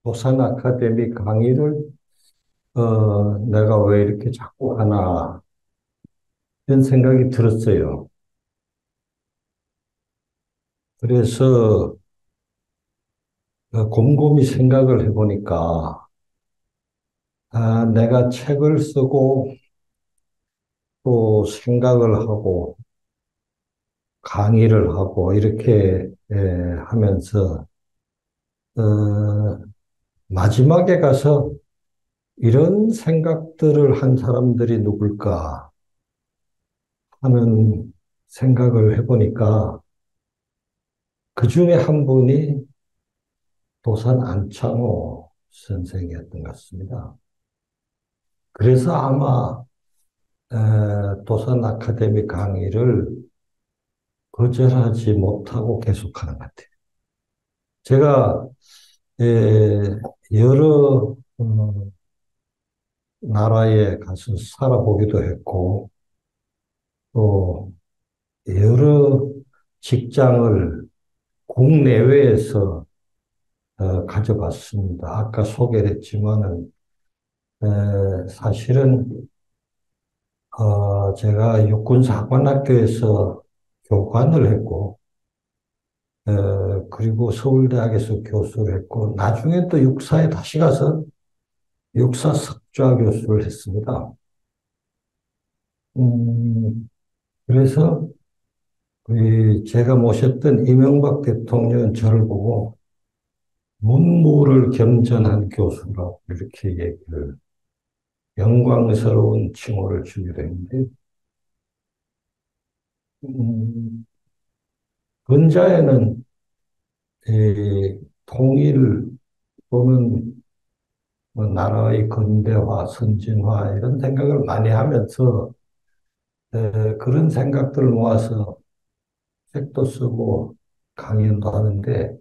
도산 아카데미 강의를 내가 왜 이렇게 자꾸 하나 이런 생각이 들었어요. 그래서 곰곰이 생각을 해보니까 내가 책을 쓰고 또 생각을 하고 강의를 하고 이렇게 하면서 어, 마지막에 가서 이런 생각들을 한 사람들이 누굴까 하는 생각을 해보니까 그 중에 한 분이 도산 안창호 선생이었던 것 같습니다. 그래서 아마 도산 아카데미 강의를 거절하지 못하고 계속하는 것 같아요. 제가 에, 여러 나라에 가서 살아보기도 했고 또 여러 직장을 국내외에서 가져봤습니다. 아까 소개를 했지만은 사실은 제가 육군사관학교에서 교관을 했고, 그리고 서울대학에서 교수를 했고, 나중에 또 육사에 다시 가서 육사 석좌 교수를 했습니다. 그래서 제가 모셨던 이명박 대통령은 저를 보고 문무를 겸전한 교수라고 이렇게 얘기를, 영광스러운 칭호를 주기로 했는데, 음, 근자에는 통일 또는 뭐 나라의 근대화, 선진화 이런 생각을 많이 하면서 그런 생각들을 모아서 책도 쓰고 강연도 하는데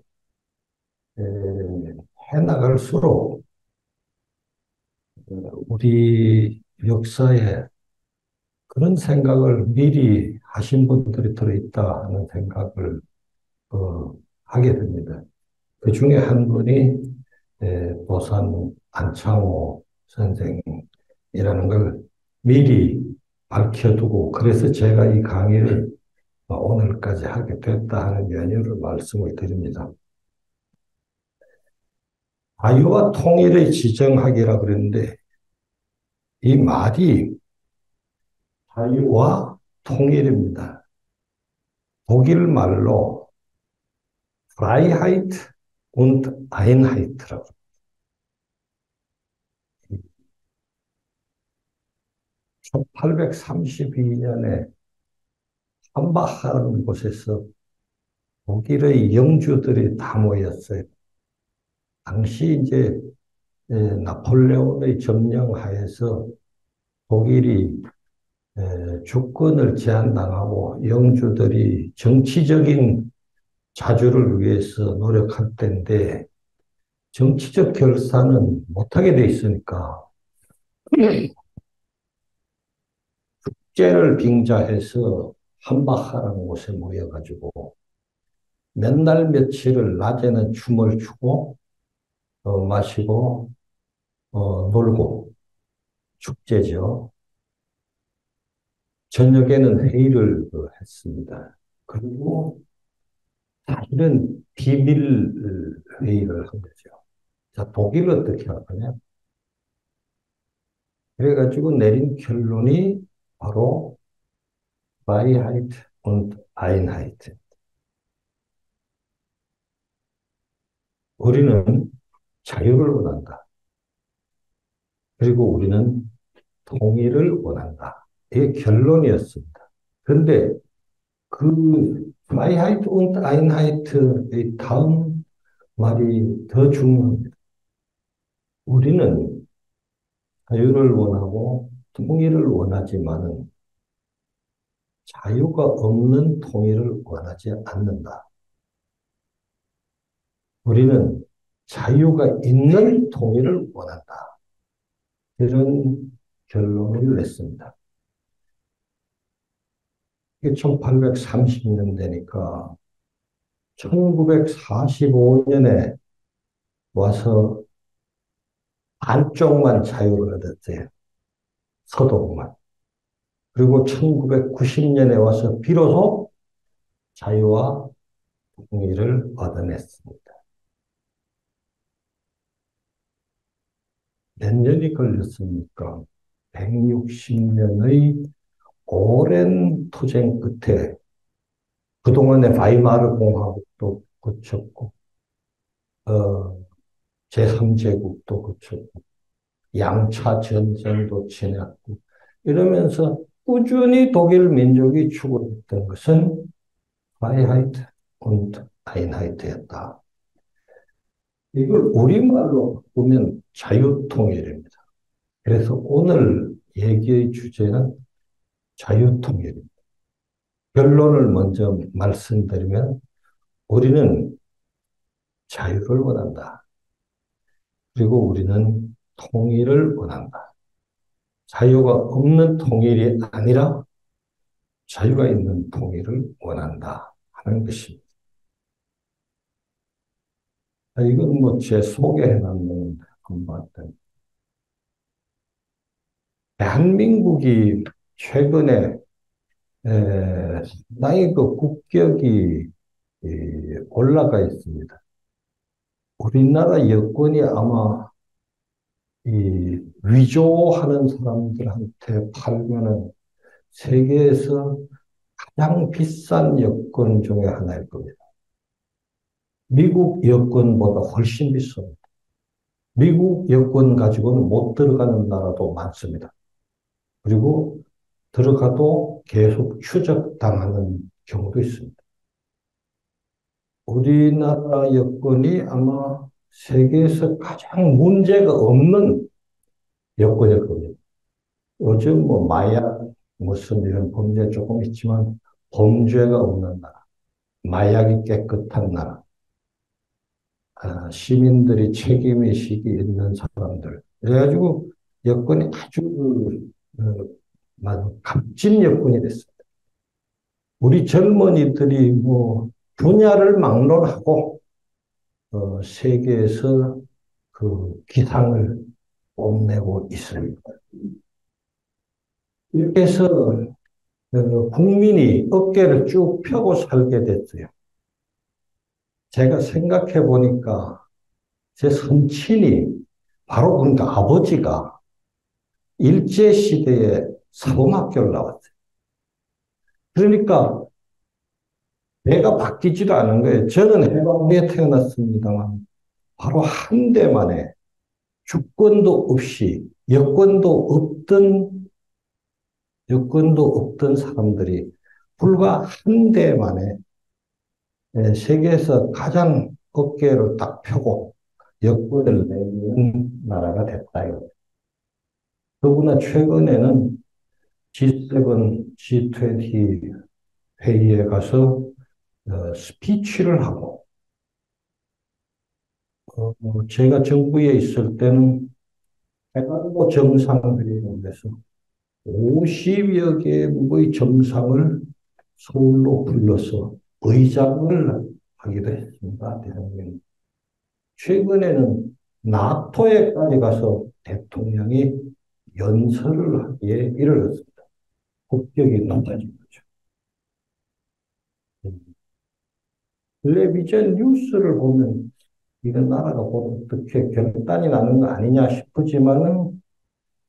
에, 해나갈수록 우리 역사에 그런 생각을 미리 하신 분들이 들어있다 하는 생각을 어, 하게 됩니다. 그 중에 한 분이 도산 안창호 선생이라는 걸 미리 밝혀두고 그래서 제가 이 강의를 오늘까지 하게 됐다 하는 연유를 말씀을 드립니다. 자유와 통일의 지정학이라 그랬는데 이 말이 자유와 통일입니다. 독일 말로 Freiheit und Einheit라고 1832년에 함바하라는 곳에서 독일의 영주들이 다 모였어요. 당시 이제 나폴레온의 점령 하에서 독일이 주권을 제한당하고 영주들이 정치적인 자주를 위해서 노력할 때인데 정치적 결산은 못하게 돼 있으니까 축제를 빙자해서 함바하라는 곳에 모여가지고 몇 날 며칠을 낮에는 춤을 추고 마시고 놀고 축제죠. 저녁에는 회의를 했습니다. 그리고 사실은 비밀 회의를 한 거죠. 자, 독일은 어떻게 하느냐? 그래가지고 내린 결론이 바로 Freiheit und Einheit. 우리는 자유를 원한다. 그리고 우리는 통일을 원한다. 이게 결론이었습니다. 그런데 그 Freiheit und Einheit의 다음 말이 더 중요합니다. 우리는 자유를 원하고 통일을 원하지만은 자유가 없는 통일을 원하지 않는다. 우리는 자유가 있는 통일을 원한다. 이런 결론을 냈습니다. 이게 1830년대니까 1945년에 와서 반쪽만 자유를 얻었어요. 서독만. 그리고 1990년에 와서 비로소 자유와 통일을 얻어냈습니다. 몇 년이 걸렸습니까? 160년의 오랜 투쟁 끝에 그동안에 바이마르 공화국도 거쳤고, 제3제국도 거쳤고, 양차 전쟁도 지났고, 이러면서 꾸준히 독일 민족이 추구했던 것은 Freiheit und Einheit였다. 이걸 우리말로 보면 자유통일입니다. 그래서 오늘 얘기의 주제는 자유통일입니다. 결론을 먼저 말씀드리면 우리는 자유를 원한다. 그리고 우리는 통일을 원한다. 자유가 없는 통일이 아니라 자유가 있는 통일을 원한다 하는 것입니다. 이건 뭐 제 소개해놨는 한번 대한민국이 최근에 상당히 그 국격이 올라가 있습니다. 우리나라 여권이 아마 이 위조하는 사람들한테 팔면은 세계에서 가장 비싼 여권 중에 하나일 겁니다. 미국 여권보다 훨씬 비쌉니다. 미국 여권 가지고는 못 들어가는 나라도 많습니다. 그리고 들어가도 계속 추적당하는 경우도 있습니다. 우리나라 여권이 아마 세계에서 가장 문제가 없는 여권일 겁니다. 요즘 뭐 마약 무슨 이런 범죄 조금 있지만 범죄가 없는 나라, 마약이 깨끗한 나라, 시민들이 책임의식이 있는 사람들. 그래가지고 여권이 아주 값진 여건이 됐습니다. 우리 젊은이들이 뭐 분야를 막론하고 세계에서 그 기상을 뽐내고 있습니다. 이렇게 해서 국민이 어깨를 쭉 펴고 살게 됐어요. 제가 생각해 보니까 제 선친이 바로 그러니까 아버지가 일제시대에 사범학교를 나왔어요. 그러니까 내가 바뀌지도 않은 거예요. 저는 해방 후에 태어났습니다만 바로 한 대 만에 주권도 없이 여권도 없던 사람들이 불과 한 대 만에 세계에서 가장 어깨를 딱 펴고 여권을 내는 나라가 됐다. 더구나 최근에는 G7, G20 회의에 가서 스피치를 하고, 제가 정부에 있을 때는 해가지고 정상회의에서 50여 개국의 정상을 서울로 불러서 의장을 하기도 했습니다. 대통령이. 최근에는 나토에까지 가서 대통령이 연설을 하기에 이르렀습니다. 국격이 높아진 거죠. 텔레비전 뉴스를 보면 이런 나라가 곧 어떻게 결단이 나는 거 아니냐 싶지만은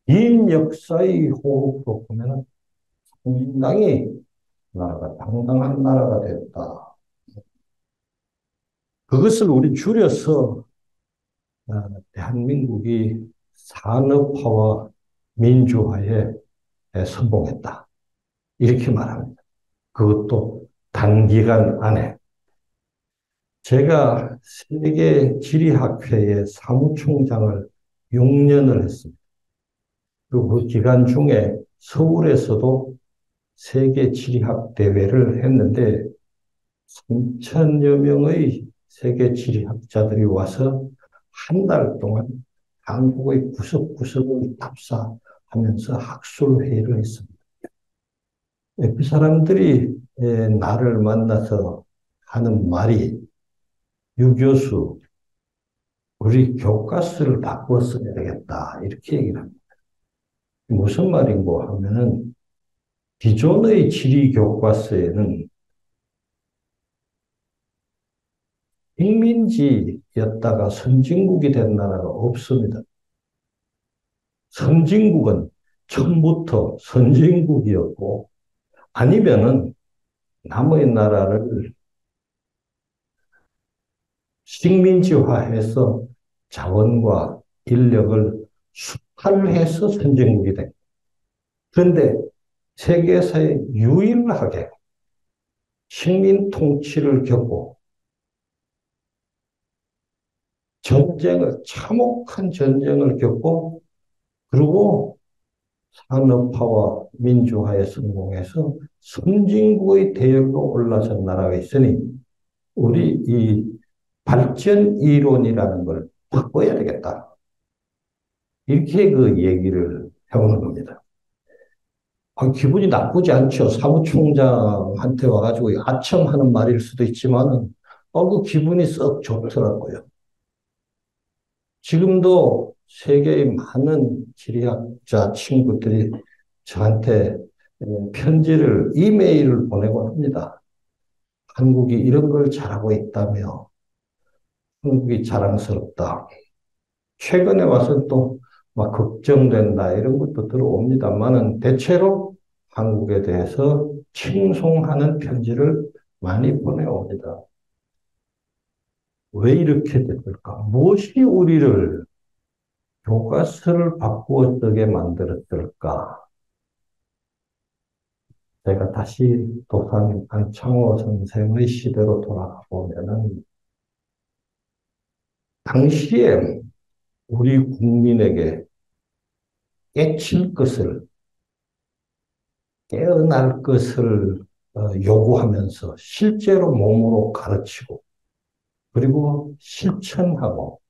긴 역사의 호흡으로 보면은 상당히 나라가 당당한 나라가 됐다. 그것을 우리 줄여서 대한민국이 산업화와 민주화에 성공했다. 이렇게 말합니다. 그것도 단기간 안에. 제가 세계지리학회의 사무총장을 6년을 했습니다. 그 기간 중에 서울에서도 세계지리학 대회를 했는데 3천여 명의 세계지리학자들이 와서 한 달 동안 한국의 구석구석을 답사하면서 학술회의를 했습니다. 그 사람들이 나를 만나서 하는 말이 유 교수, 우리 교과서를 바꿔 써야 되겠다. 이렇게 얘기를 합니다. 무슨 말인고 하면은 기존의 지리 교과서에는 식민지였다가 선진국이 된 나라가 없습니다. 선진국은 처음부터 선진국이었고 아니면은 남의 나라를 식민지화해서 자원과 인력을 수탈해서 선진국이 된. 그런데 세계사에 유일하게 식민 통치를 겪고 참혹한 전쟁을 겪고 그리고 산업화와 민주화에 성공해서 선진국의 대열로 올라선 나라가 있으니 우리 이 발전 이론이라는 걸 바꿔야 되겠다. 이렇게 그 얘기를 해오는 겁니다. 기분이 나쁘지 않죠. 사무총장한테 와가지고 아첨하는 말일 수도 있지만은, 그 기분이 썩 좋더라고요. 지금도 세계의 많은 지리학자 친구들이 저한테 편지를, 이메일을 보내곤 합니다. 한국이 이런 걸 잘하고 있다며, 한국이 자랑스럽다. 최근에 와서 또 막 걱정된다 이런 것도 들어옵니다만은 대체로 한국에 대해서 칭송하는 편지를 많이 보내옵니다. 왜 이렇게 됐을까? 무엇이 우리를 교과서를 바꾸어 쓰게 만들었을까? 제가 다시 도산 안창호 선생의 시대로 돌아가 보면은 당시에 우리 국민에게 깨칠 것을, 깨어날 것을 요구하면서 실제로 몸으로 가르치고 그리고 실천하고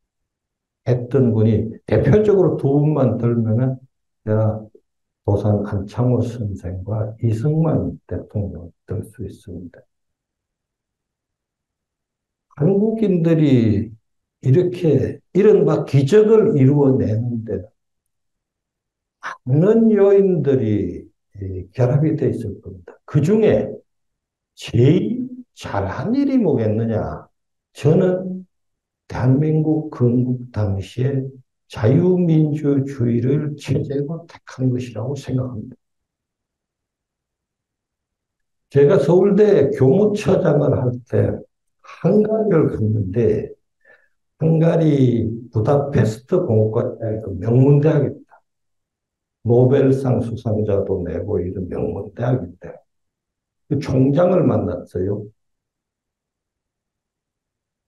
했던 분이 대표적으로 두 분만 들면은 내가 도산 안창호 선생과 이승만 대통령 들 수 있습니다. 한국인들이 이렇게 이른바 기적을 이루어내는데 많은 요인들이 결합이 돼 있을 겁니다. 그 중에 제일 잘한 일이 뭐겠느냐? 저는 대한민국 건국 당시에 자유민주주의를 체제로 택한 것이라고 생각합니다. 제가 서울대 교무처장을 할 때 헝가리를 갔는데 헝가리 부다페스트 공과대학 명문대학입니다. 노벨상 수상자도 내고 이런 명문대학인데 그 총장을 만났어요.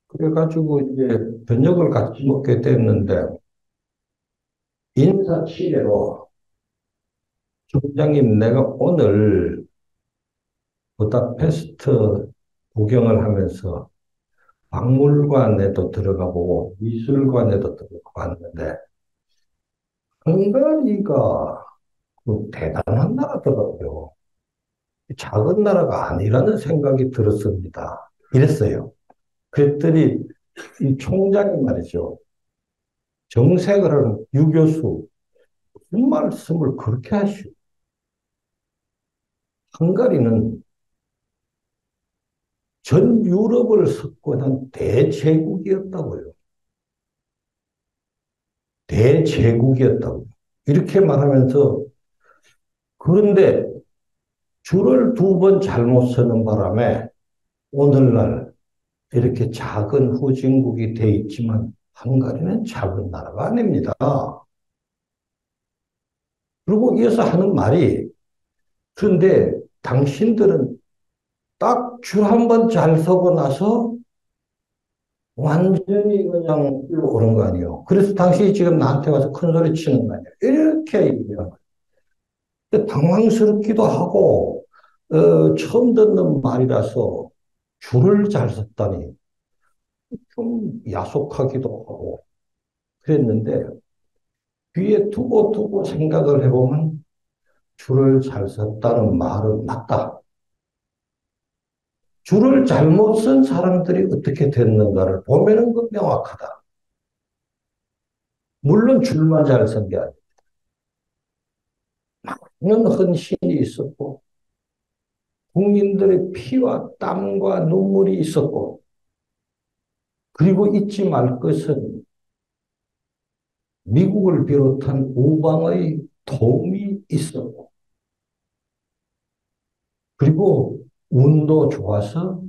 그래가지고 이제 저녁을 같이 먹게 됐는데 인사치레로 총장님 내가 오늘 부다페스트 구경을 하면서 박물관에도 들어가 보고 미술관에도 들어가 봤는데 헝가리가 그 대단한 나라더라고요. 작은 나라가 아니라는 생각이 들었습니다. 이랬어요. 그랬더니 이 총장이 말이죠. 정색을 하는 유교수 무슨 말씀을 그렇게 하시오. 헝가리는 전 유럽을 석권한 대제국이었다고요. 대제국이었다고. 이렇게 말하면서 그런데 줄을 두 번 잘못 서는 바람에 오늘날 이렇게 작은 후진국이 돼 있지만 헝가리는 작은 나라가 아닙니다. 그리고 이어서 하는 말이 그런데 당신들은 딱 줄 한 번 잘 서고 나서 완전히 그냥 오른 거 아니에요. 그래서 당신이 지금 나한테 와서 큰 소리 치는 거 아니에요. 이렇게 얘기하는 거예요. 당황스럽기도 하고 처음 듣는 말이라서 줄을 잘 섰다니 좀 야속하기도 하고 그랬는데 뒤에 두고 생각을 해보면 줄을 잘 섰다는 말은 맞다. 줄을 잘못 쓴 사람들이 어떻게 됐는가를 보면은 그 명확하다. 물론 줄만 잘 선 게 아니에요. 많은 헌신이 있었고, 국민들의 피와 땀과 눈물이 있었고, 그리고 잊지 말 것은 미국을 비롯한 우방의 도움이 있었고, 그리고 운도 좋아서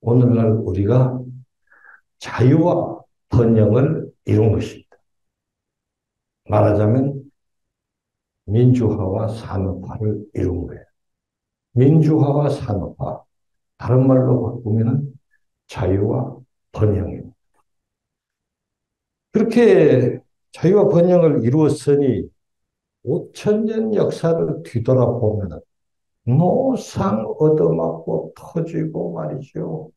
오늘날 우리가 자유와 번영을 이룬 것입니다. 말하자면 민주화와 산업화를 이룬 거예요. 민주화와 산업화, 다른 말로 바꾸면 자유와 번영입니다. 그렇게 자유와 번영을 이루었으니 5천년 역사를 뒤돌아보면 노상 얻어맞고 터지고 말이죠.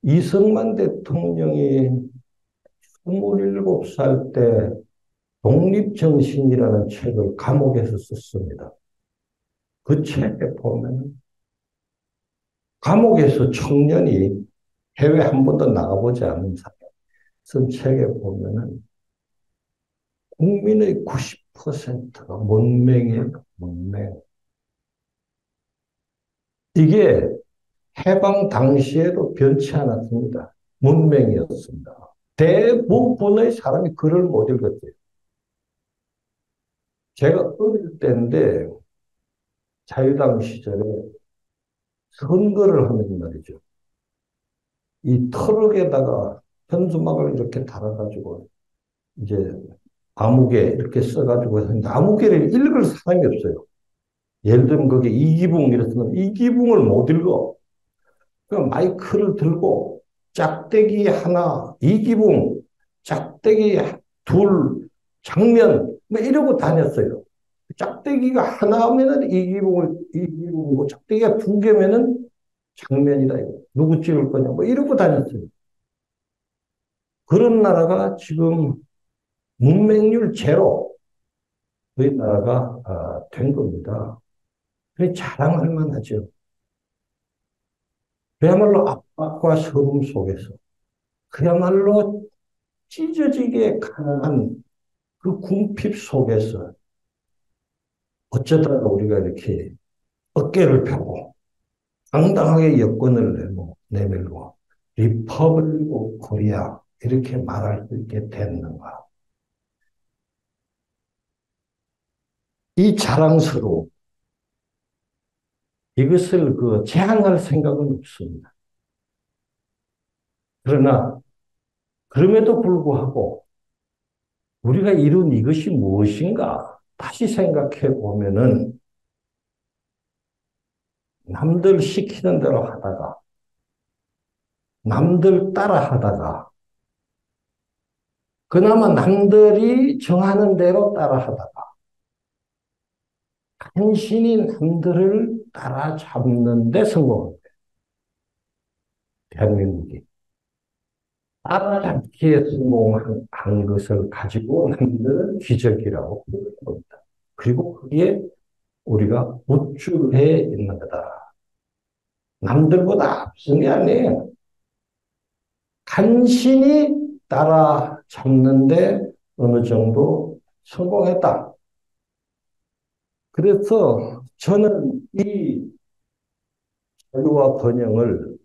이승만 대통령이 27살 때 독립정신이라는 책을 감옥에서 썼습니다. 그 책에 보면 감옥에서 청년이 해외 한 번도 나가보지 않은 사람 쓴 책에 보면은 국민의 90%가 문맹이에요. 문맹. 이게 해방 당시에도 변치 않았습니다. 문맹이었습니다. 대부분의 사람이 글을 못 읽었대요. 제가 어릴 때인데 자유당 시절에 선거를 하면 말이죠. 이 트럭에다가 현수막을 이렇게 달아가지고 이제 아무개 이렇게 써가지고 했는데 아무개를 읽을 사람이 없어요. 예를 들면 거기에 이기붕 이랬으면 이기붕을 못 읽어. 그 마이크를 들고 짝대기 하나, 이기붕, 짝대기 둘, 장면 뭐 이러고 다녔어요. 짝대기가 하나면은 이기붕이고 짝대기가 두 개면은 장면이다 이거. 누구 찍을 거냐 뭐 이러고 다녔어요. 그런 나라가 지금 문맹률 제로 의 나라가 된 겁니다. 그래 자랑할 만하죠. 그야말로 압박과 서름 속에서 그야말로 찢어지게 가난한 그 궁핍 속에서 어쩌다가 우리가 이렇게 어깨를 펴고 당당하게 여권을 내밀고 리퍼블릭 오브 코리아 이렇게 말할 수 있게 됐는가. 이 자랑스러움 이것을 제한할 생각은 없습니다. 그러나 그럼에도 불구하고 우리가 이룬 이것이 무엇인가 다시 생각해 보면은 남들 시키는 대로 하다가 남들 따라 하다가 그나마 남들이 정하는 대로 따라 하다가 간신히 남들을 따라잡는 데 성공한 거예요. 대한민국이. 따라잡기에 성공한 것을 가지고 남들은 기적이라고 부르는 겁니다. 그리고 그게 우리가 우쭐해 있는 거다. 남들보다 앞선 게 아니에요. 간신히 따라잡는데 어느 정도 성공했다. 그래서 저는 이 자유와 번영을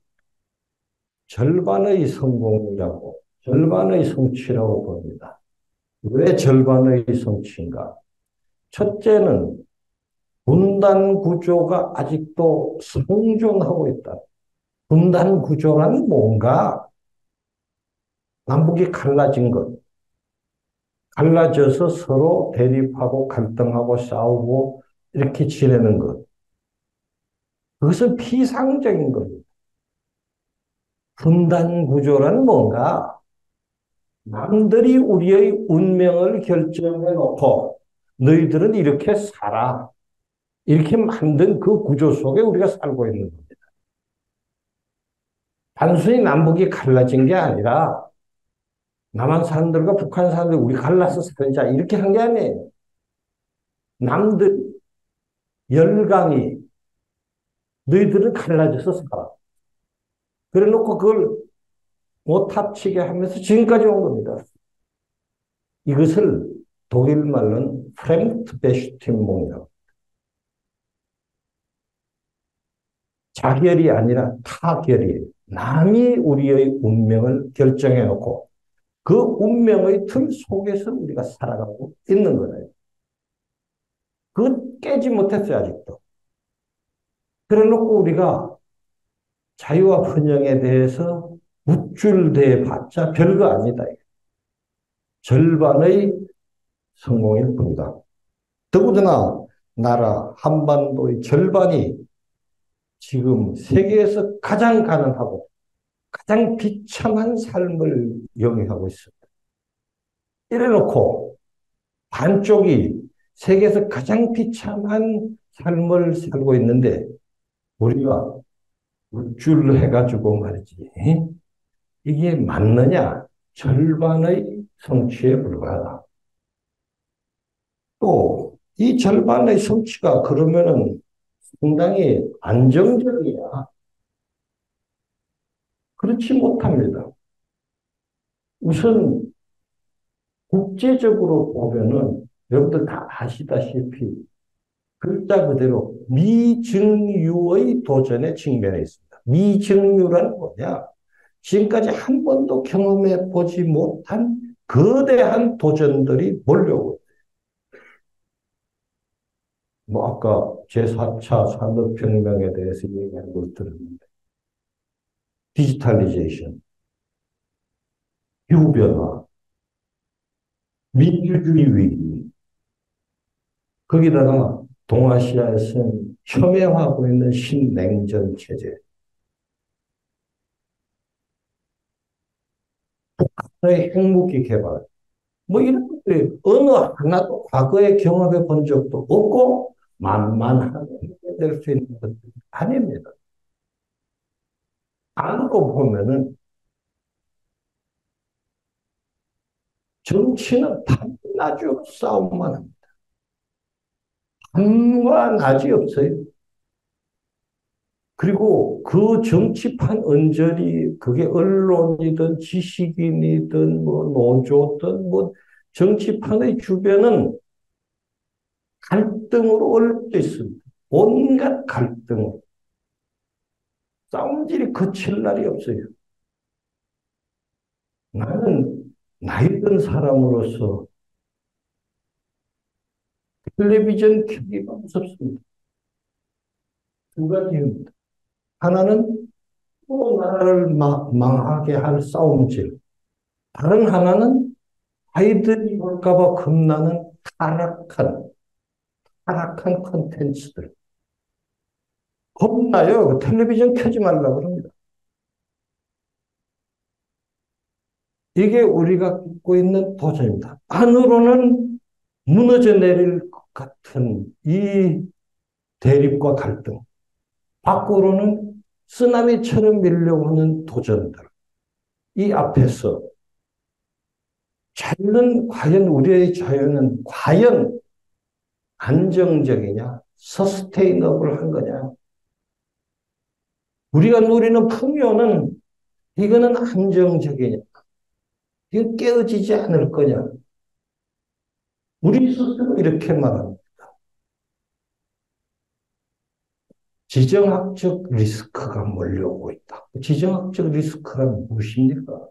절반의 성공이라고, 절반의 성취라고 봅니다. 왜 절반의 성취인가? 첫째는 분단 구조가 아직도 생존하고 있다. 분단 구조란 뭔가? 남북이 갈라진 것. 갈라져서 서로 대립하고 갈등하고 싸우고 이렇게 지내는 것. 그것은 피상적인 겁니다. 분단 구조란 뭔가? 남들이 우리의 운명을 결정해 놓고 너희들은 이렇게 살아. 이렇게 만든 그 구조 속에 우리가 살고 있는 겁니다. 단순히 남북이 갈라진 게 아니라 남한 사람들과 북한 사람들 우리 갈라서 살자 이렇게 한 게 아니에요. 남들 열강이 너희들은 갈라져서 살아. 그래 놓고 그걸 못 합치게 하면서 지금까지 온 겁니다. 이것을 독일 말로는 프렘트베슈티몽이라고. 자결이 아니라 타결이에요. 남이 우리의 운명을 결정해 놓고 그 운명의 틀 속에서 우리가 살아가고 있는 거예요. 그건 깨지 못했어요, 아직도. 그래 놓고 우리가 자유와 번영에 대해서 묵줄대 봤자 별거 아니다. 절반의 성공일 뿐이다. 더구나 나라 한반도의 절반이 지금 세계에서 가장 가난하고 가장 비참한 삶을 영위하고 있습니다. 이래놓고 반쪽이 세계에서 가장 비참한 삶을 살고 있는데 우리가 우쭐 해가지고 말이지. 이게 맞느냐? 절반의 성취에 불과하다. 또 이 절반의 성취가 그러면은 상당히 안정적이야. 그렇지 못합니다. 우선 국제적으로 보면은 여러분들 다 아시다시피 글자 그대로 미증유의 도전에 직면해 있습니다. 미증유란 뭐냐? 지금까지 한 번도 경험해 보지 못한 거대한 도전들이 몰려오고 있어요. 뭐 아까 제4차 산업혁명에 대해서 얘기한 걸 들었는데 디지털리제이션, 기후변화, 민주주의 위기, 거기다가 동아시아에서는 혐오하고 있는 신냉전 체제, 북한의 핵무기 개발, 뭐 이런 것들이 어느 하나도 과거에 경험해 본 적도 없고 만만하게 해결될 수 있는 것들이 아닙니다. 안으로 보면은 정치는 밤낮으로 싸움만 합니다. 밤과 낮이 없어요. 그리고 그 정치판 언저리 그게 언론이든 지식인이든 뭐 노조든 뭐 정치판의 주변은 갈등으로 얼룩져 있습니다. 온갖 갈등. 싸움질이 그칠 날이 없어요. 나는 나이 든 사람으로서 텔레비전 켜기가 무섭습니다. 두 가지입니다. 하나는 또 나라를 망하게 할 싸움질. 다른 하나는 아이들이 볼까봐 겁나는 타락한 콘텐츠들. 겁나요. 텔레비전 켜지 말라고 합니다. 이게 우리가 겪고 있는 도전입니다. 안으로는 무너져 내릴 것 같은 이 대립과 갈등. 밖으로는 쓰나미처럼 밀려오는 도전들. 이 앞에서 자유는 과연 우리의 자유는 과연 안정적이냐? 서스테이너블한 거냐? 우리가 누리는 풍요는 이거는 안정적이냐? 이거 깨어지지 않을 거냐? 우리 스스로 이렇게 말합니다. 지정학적 리스크가 몰려오고 있다. 지정학적 리스크란 무엇입니까?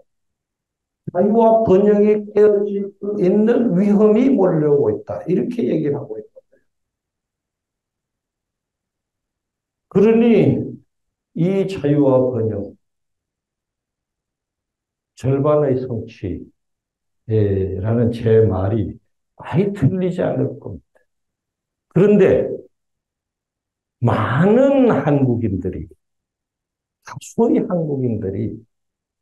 자유와 번영이 깨어지고 있는 위험이 몰려오고 있다. 이렇게 얘기를 하고 있다. 그러니 이 자유와 번영, 절반의 성취라는 제 말이 많이 틀리지 않을 겁니다. 그런데 많은 한국인들이, 다수의 한국인들이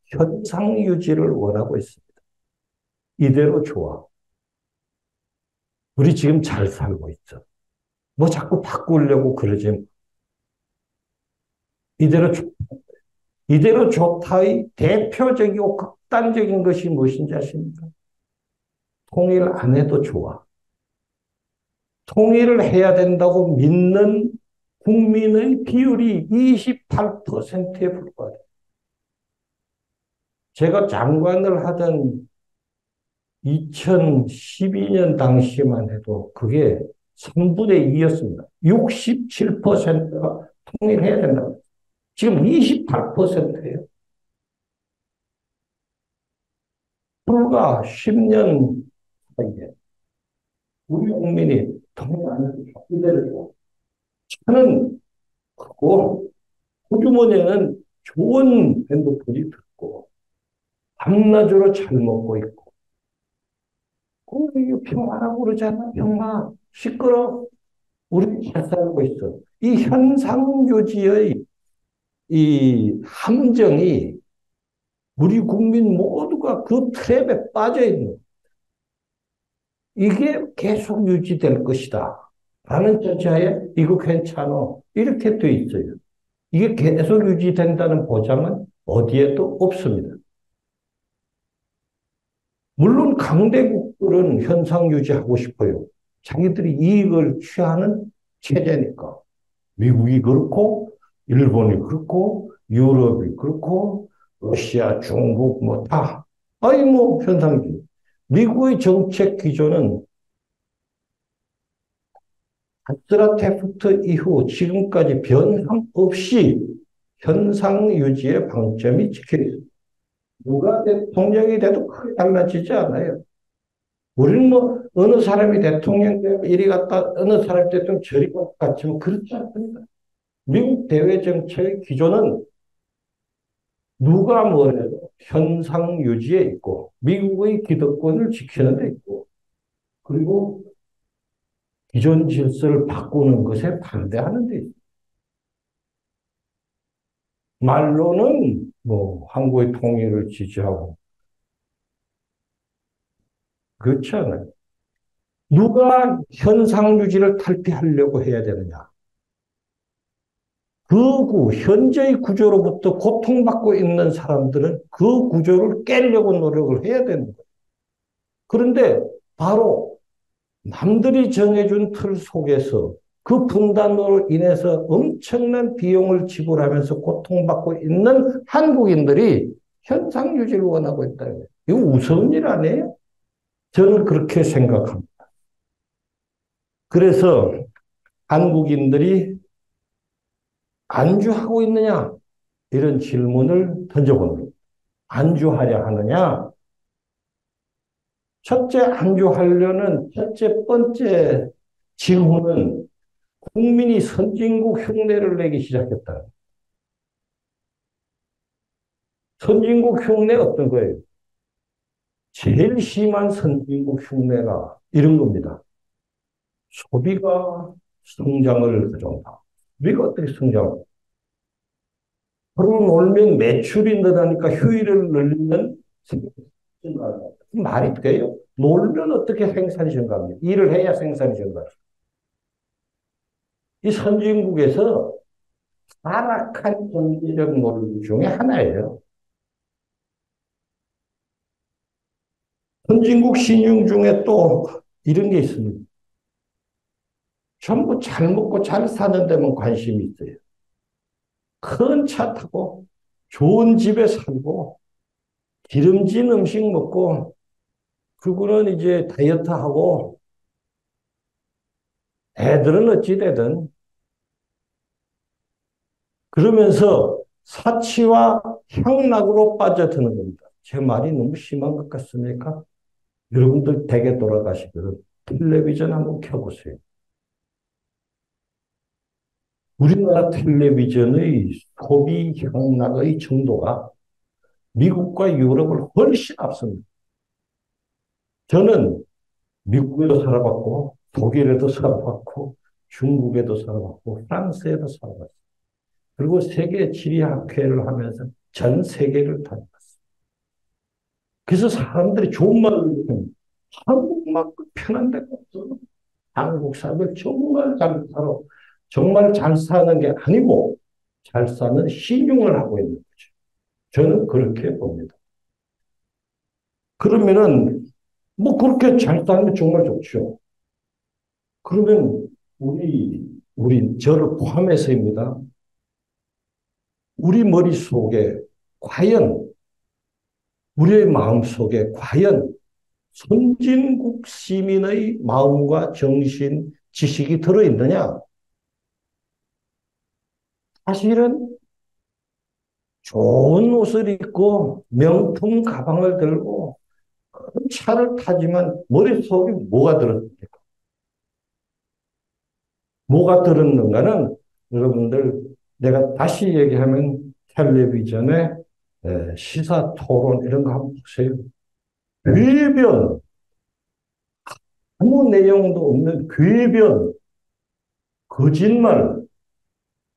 현상 유지를 원하고 있습니다. 이대로 좋아. 우리 지금 잘 살고 있죠. 뭐 자꾸 바꾸려고 그러지. 이대로 좋다. 이대로 좋다의 대표적이고 극단적인 것이 무엇인지 아십니까? 통일 안 해도 좋아. 통일을 해야 된다고 믿는 국민의 비율이 28%에 불과해요. 제가 장관을 하던 2012년 당시만 해도 그게 3분의 2였습니다. 67%가 통일해야 된다. 지금 28%예요. 불과 10년 사이에 우리 국민이 통일 안 해도 이대로 차는 크고 호주머니에는 좋은 핸드폰이 들고 밤낮으로 잘 먹고 있고 이거 평화라고 그러잖아. 평화. 시끄러. 우리 잘 살고 있어. 이 현상유지의 이 함정이 우리 국민 모두가 그 트랩에 빠져 있는 이게 계속 유지될 것이다. 라는 전제하에 이거 괜찮아. 이렇게 돼 있어요. 이게 계속 유지된다는 보장은 어디에도 없습니다. 물론 강대국들은 현상 유지하고 싶어요. 자기들이 이익을 취하는 체제니까. 미국이 그렇고, 일본이 그렇고, 유럽이 그렇고, 러시아, 중국, 뭐 다. 아니, 뭐, 현상 유지. 미국의 정책 기조는 아스트라테프트 이후 지금까지 변함 없이 현상 유지의 방점이 찍혀 있습니다. 누가 대통령이 돼도 크게 달라지지 않아요. 우리는 뭐 어느 사람이 대통령 되면 이리 갔다 어느 사람이 대통령 저리 갔지만 그렇지 않습니다. 미국 대외 정책의 기조는 누가 뭐래도 현상 유지에 있고 미국의 기득권을 지키는 데 있고 그리고 기존 질서를 바꾸는 것에 반대하는 데 있습니다. 말로는 뭐 한국의 통일을 지지하고 그렇지 않아요. 누가 현상 유지를 탈피하려고 해야 되느냐? 현재의 구조로부터 고통받고 있는 사람들은 그 구조를 깨려고 노력을 해야 되는 거예요. 그런데 바로 남들이 정해준 틀 속에서 그 분단으로 인해서 엄청난 비용을 지불하면서 고통받고 있는 한국인들이 현상 유지를 원하고 있다는 거예요. 이거 우스운 일 아니에요? 저는 그렇게 생각합니다. 그래서 한국인들이 안주하고 있느냐? 이런 질문을 던져보는 거예요. 안주하려 하느냐? 첫째, 안주하려는 첫째 번째 징후는 국민이 선진국 흉내를 내기 시작했다. 선진국 흉내 어떤 거예요? 제일 심한 선진국 흉내가 이런 겁니다. 소비가 성장을 가져온다. 소비가 어떻게 성장을? 하루 놀면 매출이 늘어나니까 효율을 늘리는 말이 돼요? 놀면 어떻게 생산이 증가합니까? 일을 해야 생산이 증가합니다. 이 선진국에서 타락한 경제적 논리 중에 하나예요. 선진국 신용 중에 또 이런 게 있습니다. 전부 잘 먹고 잘 사는 데만 관심이 있어요. 큰 차 타고 좋은 집에 살고 기름진 음식 먹고 그리고는 이제 다이어트하고 애들은 어찌 되든 그러면서 사치와 향락으로 빠져드는 겁니다. 제 말이 너무 심한 것 같습니까? 여러분들 댁에 돌아가시면 텔레비전 한번 켜보세요. 우리나라 텔레비전의 소비 향락의 정도가 미국과 유럽을 훨씬 앞섭니다. 저는 미국에도 살아봤고, 독일에도 살아봤고, 중국에도 살아봤고, 프랑스에도 살아봤어요. 그리고 세계 지리학회를 하면서 전 세계를 다녔어요. 그래서 사람들이 좋은 말을 듣는 한국만 편한 데가 없어. 한국 사람들 정말 잘 살아. 정말 잘 사는 게 아니고 잘 사는 신용을 하고 있는 거죠. 저는 그렇게 봅니다. 그러면은 뭐 그렇게 잘 사는 게 정말 좋죠. 그러면 우리 저를 포함해서입니다. 우리 머릿속에 과연 우리의 마음속에 과연 선진국 시민의 마음과 정신, 지식이 들어있느냐? 사실은 좋은 옷을 입고 명품 가방을 들고 큰 차를 타지만 머릿속에 뭐가 들었습니까? 뭐가 들었는가는 여러분들 내가 다시 얘기하면 텔레비전에 시사 토론 이런 거 한번 보세요. 궤변, 아무 내용도 없는 궤변, 거짓말,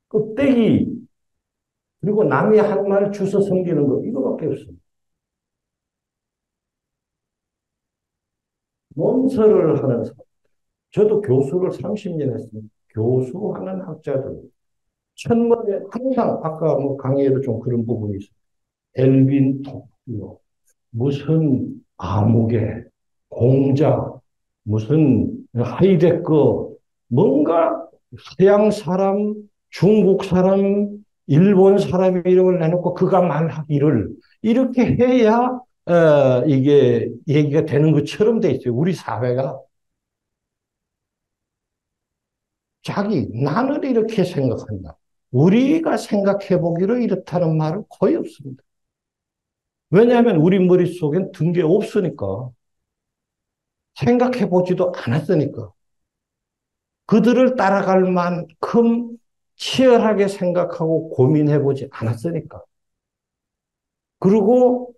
껍데기, 그리고 남이 한 말 주워 섬기는 거 이거밖에 없습니다. 논설을 하는 사람. 저도 교수를 30년 했습니다. 교수하는 학자들. 천문에 항상 아까 뭐 강의에도 좀 그런 부분이 있어요. 엘빈 토플러, 무슨 아무개, 공자, 무슨 하이데거, 뭔가 서양 사람, 중국 사람, 일본 사람 이름을 내놓고 그가 말하기를 이렇게 해야 이게 얘기가 되는 것처럼 돼 있어요. 우리 사회가 나는 이렇게 생각한다. 우리가 생각해 보기로 이렇다는 말은 거의 없습니다. 왜냐하면 우리 머릿속엔 든 게 없으니까. 생각해 보지도 않았으니까. 그들을 따라갈 만큼 치열하게 생각하고 고민해 보지 않았으니까. 그리고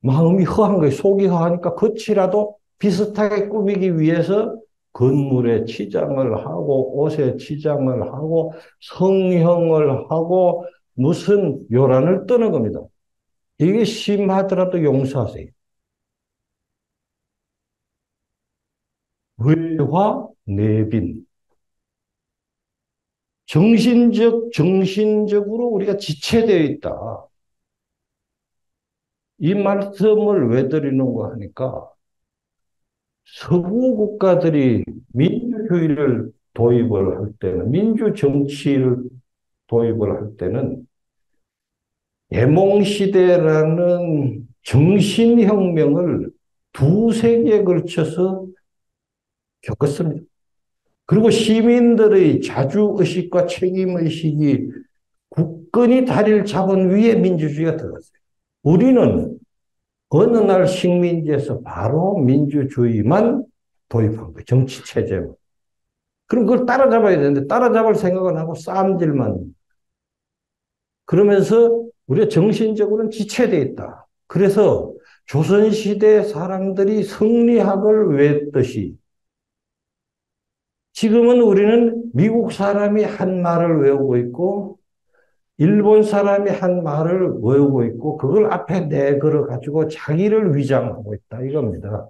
마음이 허한 거예요. 속이 허하니까 겉이라도 비슷하게 꾸미기 위해서 건물에 치장을 하고 옷에 치장을 하고 성형을 하고 무슨 요란을 떠는 겁니다. 이게 심하더라도 용서하세요. 외화 내빈. 정신적으로 우리가 지체되어 있다. 이 말씀을 왜 드리는가 하니까 서구 국가들이 민주주의를 도입을 할 때는, 민주정치를 도입을 할 때는 계몽시대라는 정신혁명을 두세 기에 걸쳐서 겪었습니다. 그리고 시민들의 자주의식과 책임의식이 굳건히 다리를 잡은 위에 민주주의가 들어갔어요. 우리는 어느 날 식민지에서 바로 민주주의만 도입한 거예요. 정치체제만. 그럼 그걸 따라잡아야 되는데 따라잡을 생각은 하고 싸움질만. 그러면서 우리가 정신적으로는 지체되어 있다. 그래서 조선시대 사람들이 성리학을 외웠듯이 지금은 우리는 미국 사람이 한 말을 외우고 있고 일본 사람이 한 말을 외우고 있고 그걸 앞에 내걸어 가지고 자기를 위장하고 있다 이겁니다.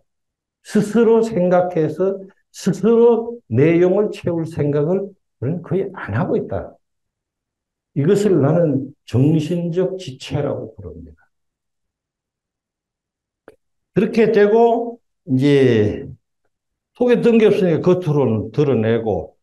스스로 생각해서 스스로 내용을 채울 생각을 우리는 거의 안 하고 있다. 이것을 나는 정신적 지체라고 부릅니다. 그렇게 되고 이제 속에 든 게 없으니까 겉으로는 드러내고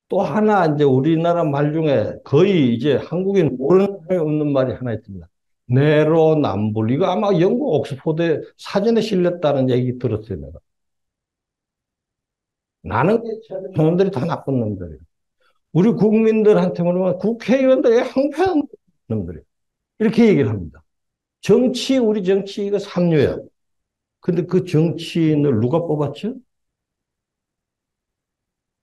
또 하나 이제 우리나라 말 중에 거의 이제 한국인 모르는 사람이 없는 말이 하나 있습니다. 내로남불. 이거 아마 영국 옥스포드에 사전에 실렸다는 얘기 들었어요, 내가. 나는 저놈들이 다 나쁜 놈들이에요. 우리 국민들한테 물으면 국회의원들이 항상 놈들이에요. 이렇게 얘기를 합니다. 우리 정치 이거 삼류야. 근데 그 정치인을 누가 뽑았죠?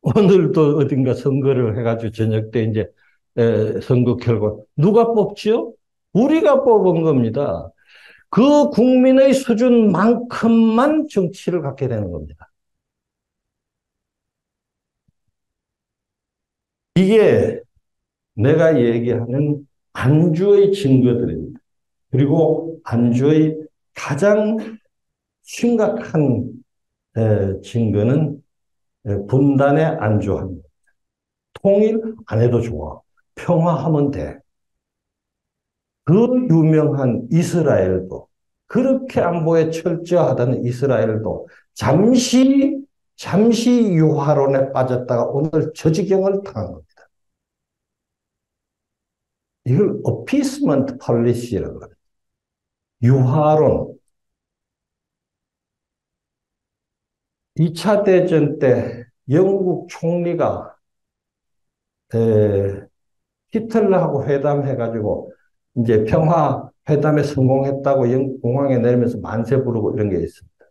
오늘도 어딘가 선거를 해가지고 저녁 때 이제 선거 결과 누가 뽑죠? 우리가 뽑은 겁니다. 그 국민의 수준만큼만 정치를 갖게 되는 겁니다. 이게 내가 얘기하는 안주의 증거들입니다. 그리고 안주의 가장 심각한 증거는 분단에 안주합니다. 통일 안 해도 좋아. 평화하면 돼. 그 유명한 이스라엘도 그렇게 안보에 철저하다는 이스라엘도 잠시 유화론에 빠졌다가 오늘 저 지경을 당한 겁니다. 이걸 어피스먼트 폴리시라고 합니다. 유화론. 2차 대전 때 영국 총리가 에, 히틀러하고 회담해가지고 이제 평화 회담에 성공했다고 공항에 내리면서 만세 부르고 이런 게 있습니다.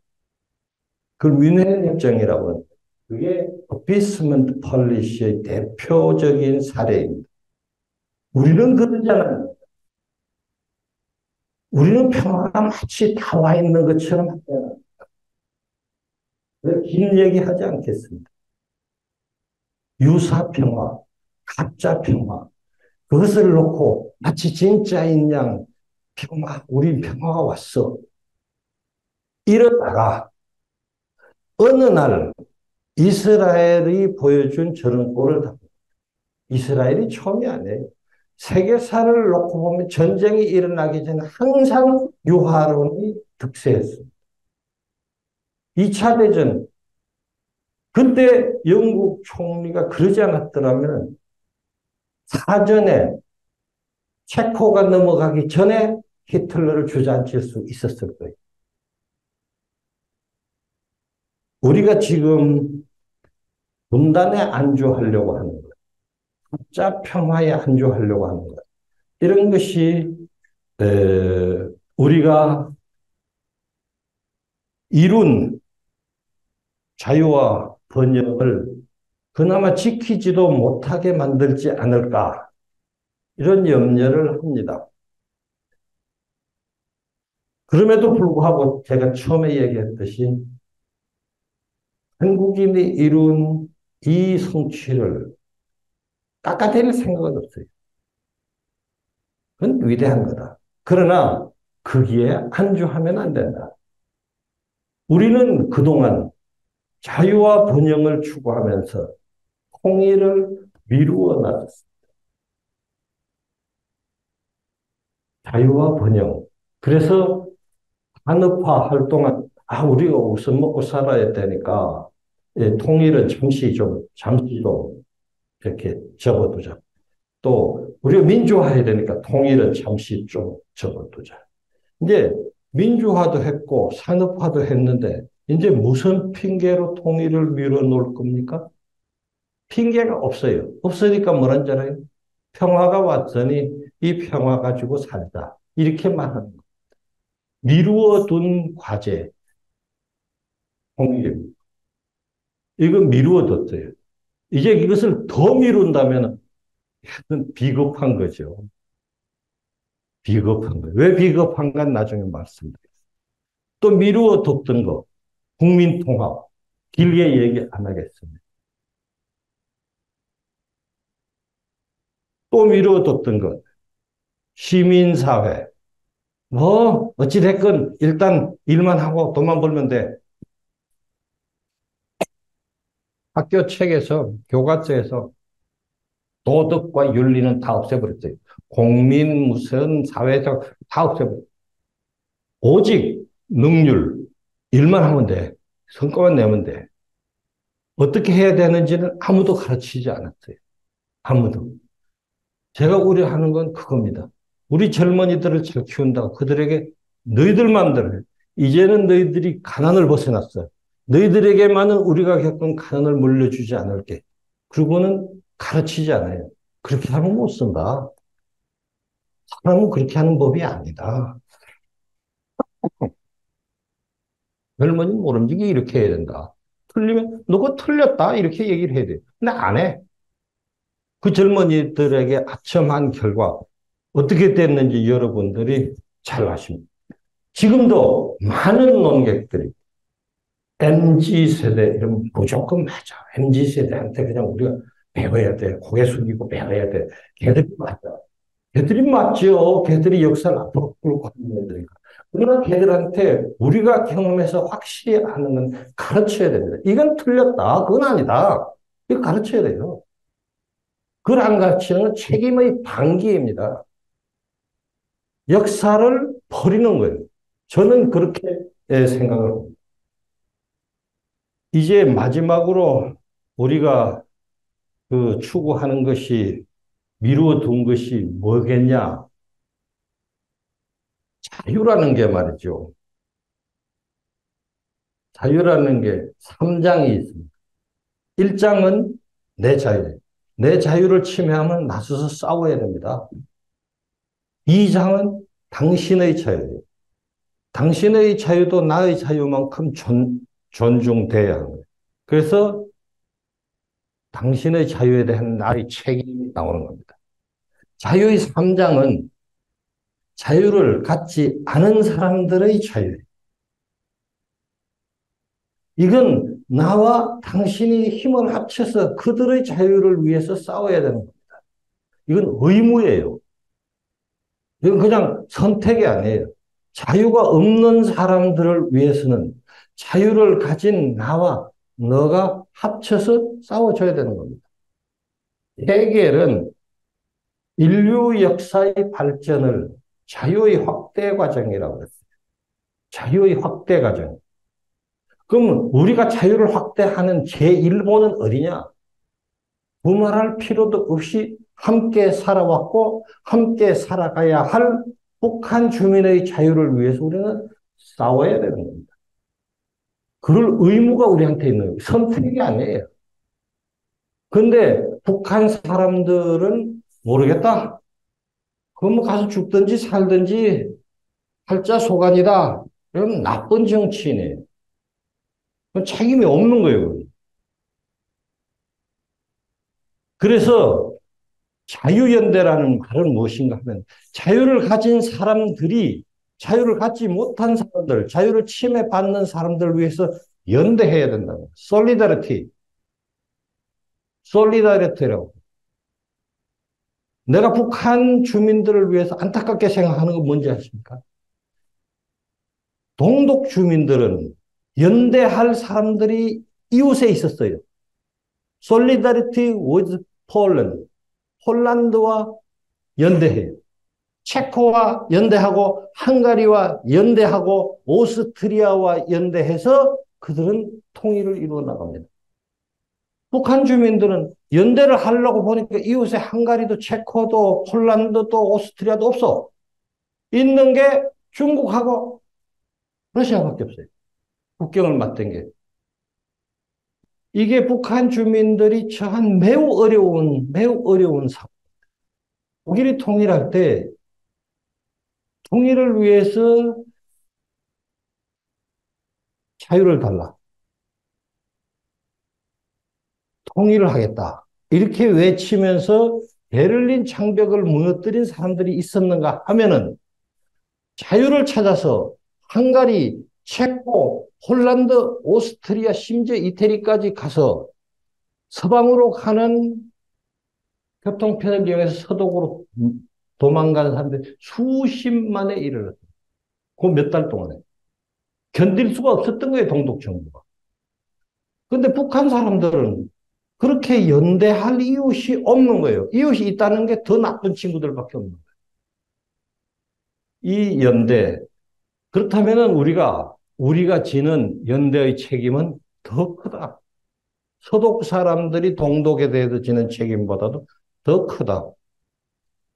그걸 뮌헨 협정이라고 합니다. 그게 어피스먼트 폴리시의 대표적인 사례입니다. 우리는 그러잖아요. 우리는 평화가 마치 다 와 있는 것처럼 하잖아요. 긴 얘기하지 않겠습니다. 유사평화, 가짜평화, 그것을 놓고 마치 진짜인 양 평화, 우린 평화가 왔어. 이러다가 어느 날 이스라엘이 보여준 저런 꼴을 다 이스라엘이 처음이 아니에요. 세계사를 놓고 보면 전쟁이 일어나기 전에 항상 유화론이 득세했습니다. 2차 대전, 그때 영국 총리가 그러지 않았더라면 사전에 체코가 넘어가기 전에 히틀러를 주저앉힐 수 있었을 거예요. 우리가 지금 분단에 안주하려고 하는 거예요. 가짜 평화에 안주하려고 하는 거예요. 이런 것이 우리가 이룬 자유와 번영을 그나마 지키지도 못하게 만들지 않을까 이런 염려를 합니다. 그럼에도 불구하고 제가 처음에 얘기했듯이 한국인이 이룬 이 성취를 깎아내릴 생각은 없어요. 그건 위대한 거다. 그러나 거기에 안주하면 안 된다. 우리는 그동안 자유와 번영을 추구하면서 통일을 미루어 놨습니다. 자유와 번영. 그래서 산업화할 동안 우리가 우선 먹고 살아야 되니까 통일은 잠시 좀 이렇게 접어두자. 또 우리가 민주화해야 되니까 통일은 잠시 좀 접어두자. 이제 민주화도 했고 산업화도 했는데 이제 무슨 핑계로 통일을 밀어놓을 겁니까? 핑계가 없어요. 없으니까 뭐란 줄 알아요? 평화가 왔으니 이 평화 가지고 살자. 이렇게 말하는 거예요. 미루어둔 과제, 통일입니다. 이건 미루어뒀어요. 이제 이것을 더 미룬다면 비겁한 거죠. 비겁한 거예요. 왜 비겁한가 나중에 말씀드리겠습니다. 또 미루어뒀던 거, 국민통합. 길게 얘기 안 하겠습니다. 또 미루어뒀던 것, 시민사회. 어찌됐건 일단 일만 하고 돈만 벌면 돼. 학교 책에서, 교과서에서 도덕과 윤리는 다 없애버렸어요. 공민, 무슨, 사회적 다 없애버렸어요. 오직 능률, 일만 하면 돼. 성과만 내면 돼. 어떻게 해야 되는지는 아무도 가르치지 않았어요. 아무도. 제가 우려하는 건 그겁니다. 우리 젊은이들을 잘 키운다고 그들에게 너희들 마음대로 해. 이제는 너희들이 가난을 벗어났어. 너희들에게만은 우리가 겪은 가난을 물려주지 않을게. 그리고는 가르치지 않아요. 그렇게 하면 못 쓴다. 사람은 그렇게 하는 법이 아니다. 젊은이 모름지기 이렇게 해야 된다. 틀리면 너가 틀렸다 이렇게 얘기를 해야 돼. 근데 안 해. 그 젊은이들에게 아첨한 결과 어떻게 됐는지 여러분들이 잘 아십니다. 지금도 많은 논객들이 MZ세대 이러면 무조건 맞아. MZ세대한테 그냥 우리가 배워야 돼. 고개 숙이고 배워야 돼. 걔들이 맞아. 걔들이 맞죠. 걔들이 역사를 앞으로 끌고 가는 애들이니까. 그러나 걔들한테 우리가 경험해서 확실히 아는 건 가르쳐야 됩니다. 이건 틀렸다. 그건 아니다. 이거 가르쳐야 돼요. 그걸 안 가르치는 건 책임의 방기입니다. 역사를 버리는 거예요. 저는 그렇게 생각을 합니다. 이제 마지막으로 우리가 그 추구하는 것이 미루어 둔 것이 뭐겠냐? 자유라는 게 말이죠. 자유라는 게 3장이 있습니다. 1장은 내 자유예요. 내 자유를 침해하면 나서서 싸워야 됩니다. 2장은 당신의 자유예요. 당신의 자유도 나의 자유만큼 존중돼야 하는 거예요. 그래서 당신의 자유에 대한 나의 책임이 나오는 겁니다. 자유의 3장은 자유를 갖지 않은 사람들의 자유예요. 이건 나와 당신이 힘을 합쳐서 그들의 자유를 위해서 싸워야 되는 겁니다. 이건 의무예요. 이건 그냥 선택이 아니에요. 자유가 없는 사람들을 위해서는 자유를 가진 나와 너가 합쳐서 싸워줘야 되는 겁니다. 헤겔은 인류 역사의 발전을 자유의 확대 과정이라고 했어요. 자유의 확대 과정. 그러면 우리가 자유를 확대하는 제1호는 어디냐? 두말할 필요도 없이 함께 살아왔고 함께 살아가야 할 북한 주민의 자유를 위해서 우리는 싸워야 되는 겁니다. 그럴 의무가 우리한테 있는 거예요. 선택이 아니에요. 근데 북한 사람들은 모르겠다. 그럼 뭐 가서 죽든지 살든지 팔자 소관이다. 이건 나쁜 정치인이에요. 그건 책임이 없는 거예요. 그래서 자유연대라는 말은 무엇인가 하면 자유를 가진 사람들이 자유를 갖지 못한 사람들, 자유를 침해받는 사람들을 위해서 연대해야 된다는 거예요. 솔리다리티라고. 내가 북한 주민들을 위해서 안타깝게 생각하는 건 뭔지 아십니까? 동독 주민들은 연대할 사람들이 이웃에 있었어요. Solidarity with Poland. 폴란드와 연대해요. 체코와 연대하고 헝가리와 연대하고 오스트리아와 연대해서 그들은 통일을 이루어 나갑니다. 북한 주민들은 연대를 하려고 보니까 이웃에 헝가리도 체코도 폴란드도 오스트리아도 없어. 있는 게 중국하고 러시아밖에 없어요. 국경을 맞댄 게. 이게 북한 주민들이 처한 매우 어려운 상황. 독일이 통일할 때 통일을 위해서 자유를 달라. 통일을 하겠다. 이렇게 외치면서 베를린 장벽을 무너뜨린 사람들이 있었는가 하면은 자유를 찾아서 헝가리, 체코, 폴란드, 오스트리아, 심지어 이태리까지 가서 서방으로 가는 교통편을 이용해서 서독으로 도망간 사람들이 수십만에 이르렀어요. 그 몇 달 동안에. 견딜 수가 없었던 거예요, 동독 정부가. 근데 북한 사람들은 그렇게 연대할 이웃이 없는 거예요. 이웃이 있다는 게 더 나쁜 친구들밖에 없는 거예요. 이 연대. 그렇다면 우리가 지는 연대의 책임은 더 크다. 서독 사람들이 동독에 대해서 지는 책임보다도 더 크다.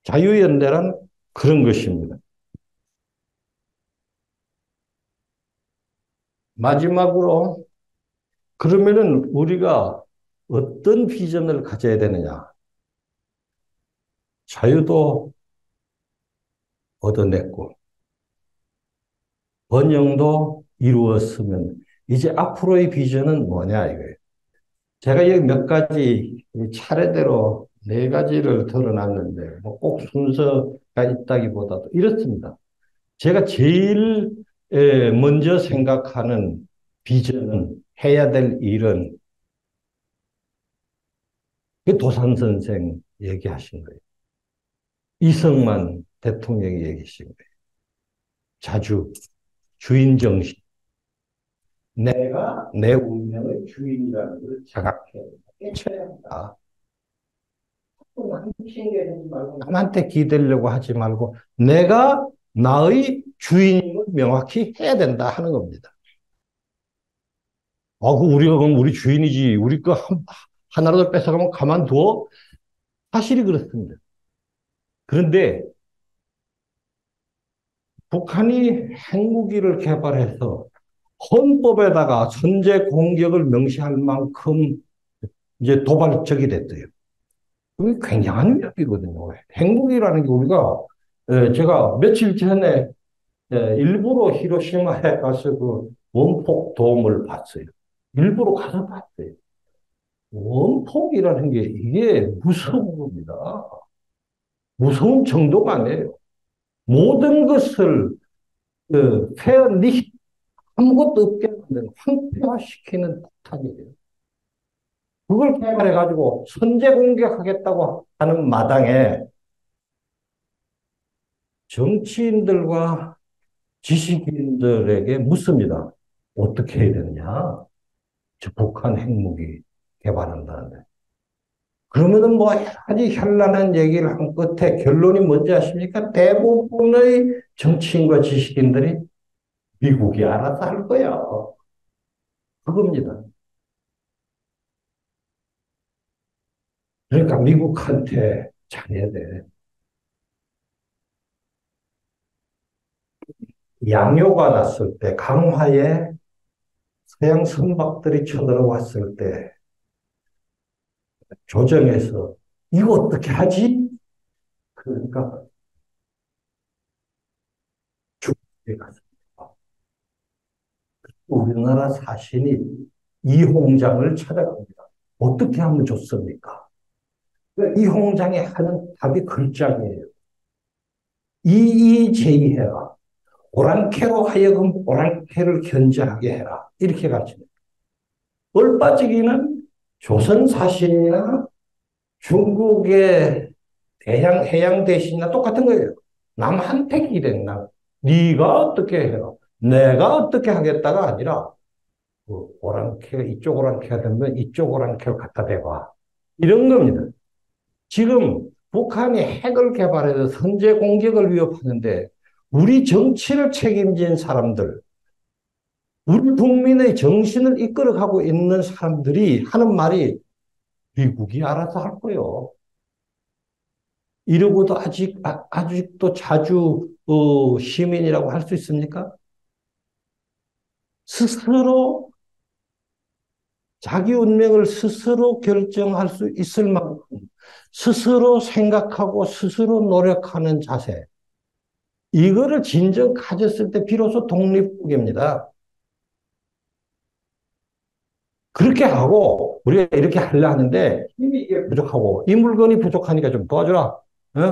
자유연대란 그런 것입니다. 마지막으로 그러면은 우리가 어떤 비전을 가져야 되느냐? 자유도 얻어냈고 번영도 이루었으면 이제 앞으로의 비전은 뭐냐 이거예요. 제가 여기 몇 가지 차례대로 네 가지를 드러났는데 뭐 꼭 순서가 있다기보다도 이렇습니다. 제가 제일 먼저 생각하는 비전은 해야 될 일은 도산 선생 얘기하신 거예요. 이승만 대통령이 얘기하신 거예요. 자주 주인정신. 내가 내 운명의 주인이라는 걸 자각해 깨쳐야 한다. 핑계대지 말고 남한테 기대려고 하지 말고 내가 나의 주인임을 명확히 해야 된다 하는 겁니다. 우리가 그럼 우리 주인이지. 우리 거 하나라도 뺏어가면 가만둬? 사실이 그렇습니다. 그런데 북한이 핵무기를 개발해서 헌법에다가 선제 공격을 명시할 만큼 이제 도발적이 됐어요. 그게 굉장한 위협이거든요. 핵무기라는 게 우리가, 제가 며칠 전에 일부러 히로시마에 가서 그 원폭 도움을 봤어요. 일부러 가서 봤어요. 원폭이라는 게 이게 무서운 겁니다. 무서운 정도가 아니에요. 모든 것을 아무것도 없게 만드는 황폐화시키는 폭탄이에요. 그걸 개발해가지고 선제 공격하겠다고 하는 마당에 정치인들과 지식인들에게 묻습니다. 어떻게 해야 되느냐? 저 북한 핵무기 개발한다는데. 그러면은 뭐 여러 가지 현란한 얘기를 한 끝에 결론이 뭔지 아십니까? 대부분의 정치인과 지식인들이 미국이 알아서 할 거야. 그겁니다. 그러니까 미국한테 잘해야 돼. 양효가 났을 때, 강화에 서양 선박들이 쳐들어왔을 때, 조정에서 이거 어떻게 하지? 그러니까 중국에 갔습니다. 우리나라 사신이 이홍장을 찾아갑니다. 어떻게 하면 좋습니까? 이 홍장이 하는 답이 글자이에요. 이의제의해라. 오랑캐로 하여금 오랑캐를 견제하게 해라. 이렇게 가르칩니다. 얼빠지기는 조선 사신이나 중국의 해양 대신이나 똑같은 거예요. 남한테 기댄 남. 네가 어떻게 해라. 내가 어떻게 하겠다가 아니라 그 오랑캐가 이쪽 오랑캐가 되면 이쪽 오랑캐를 갖다 대봐. 이런 겁니다. 지금 북한이 핵을 개발해서 선제 공격을 위협하는데 우리 정치를 책임진 사람들, 우리 국민의 정신을 이끌어가고 있는 사람들이 하는 말이 미국이 알아서 할 거요. 이러고도 아직도 자주 시민이라고 할 수 있습니까? 스스로 자기 운명을 스스로 결정할 수 있을 만큼 스스로 생각하고 스스로 노력하는 자세. 이거를 진정 가졌을 때 비로소 독립국입니다. 그렇게 하고 우리가 이렇게 하려 하는데 힘이 이게 부족하고 이 물건이 부족하니까 좀 도와주라.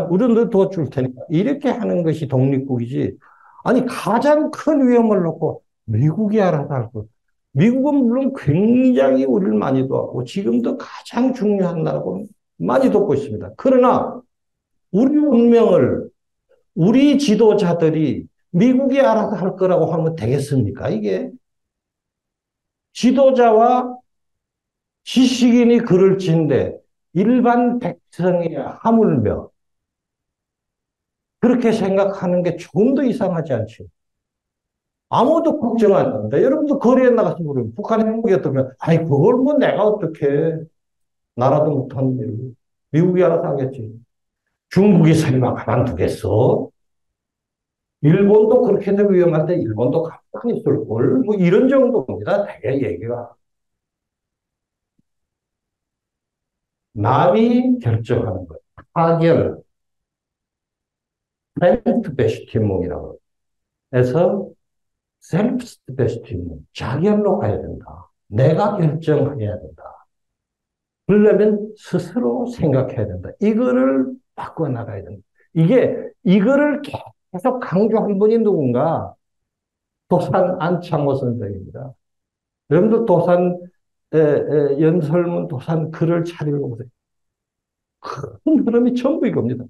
우리는 너 도와줄 테니까. 이렇게 하는 것이 독립국이지. 아니 가장 큰 위험을 놓고 미국이 알아서 할 것. 미국은 물론 굉장히 우리를 많이 도왔고 지금도 가장 중요한 나라고 많이 돕고 있습니다. 그러나 우리 운명을 우리 지도자들이 미국이 알아서 할 거라고 하면 되겠습니까? 이게 지도자와 지식인이 글을 짓는데 일반 백성이 하물며 그렇게 생각하는 게 조금 더 이상하지 않죠? 아무도 걱정 안 합니다. 여러분도 거리에 나가서 물으면 북한 핵무기 어떠면 아니 그걸 뭐 내가 어떻게 나라도 못하는 일을 미국이 알아서 하겠지. 중국이 설마 가만두겠어? 일본도 그렇게 되면 위험한데 일본도 가만히 있을걸? 뭐 이런 정도입니다. 되게 얘기가. 남이 결정하는 거예요. 타결, 셀프 베스티몽이라고 해서 셀프 베스티몽, 자결로 가야 된다. 내가 결정해야 된다. 그러려면 스스로 생각해야 된다. 이거를 바꿔나가야 된다. 이거를 계속 강조한 분이 누군가? 도산 안창호 선생입니다. 여러분도 도산, 연설문 도산 글을 잘 읽어보세요. 큰 흐름이 전부 이겁니다.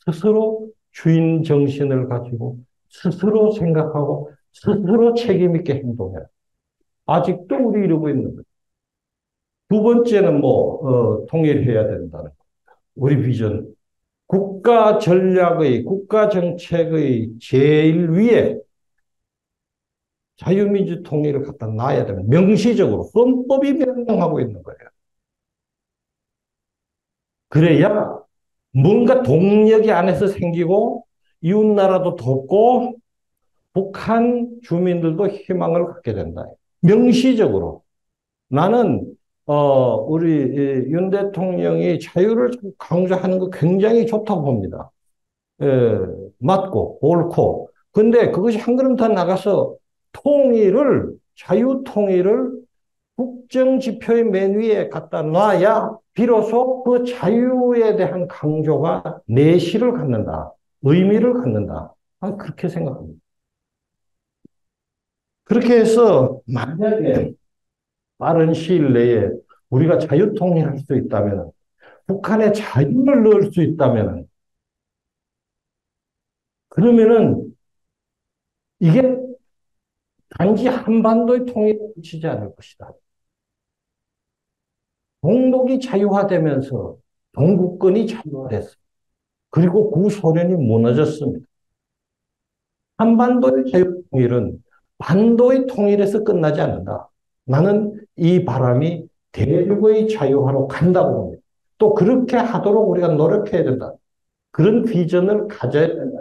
스스로 주인 정신을 가지고 스스로 생각하고 스스로 책임있게 행동해라. 아직도 우리 이러고 있는 거예요. 두 번째는 통일해야 된다는 거. 우리 비전. 국가 전략의, 국가 정책의 제일 위에 자유민주 통일을 갖다 놔야 되는 명시적으로 헌법이 명령하고 있는 거예요. 그래야 뭔가 동력이 안에서 생기고 이웃나라도 돕고 북한 주민들도 희망을 갖게 된다. 명시적으로. 나는 우리 윤 대통령이 자유를 강조하는 거 굉장히 좋다고 봅니다. 예, 맞고 옳고. 근데 그것이 한 걸음 더 나가서 자유 통일을 국정 지표의 맨 위에 갖다 놔야 비로소 그 자유에 대한 강조가 내실을 갖는다. 의미를 갖는다. 그렇게 생각합니다. 그렇게 해서 만약에 빠른 시일 내에 우리가 자유 통일할 수 있다면, 북한에 자유를 넣을 수 있다면, 그러면은 이게 단지 한반도의 통일에 그치지 않을 것이다. 동독이 자유화되면서 동구권이 자유화됐습니다. 그리고 구소련이 무너졌습니다. 한반도의 자유통일은 반도의 통일에서 끝나지 않는다. 나는 이 바람이 대륙의 자유화로 간다고 봅니다. 또 그렇게 하도록 우리가 노력해야 된다. 그런 비전을 가져야 된다.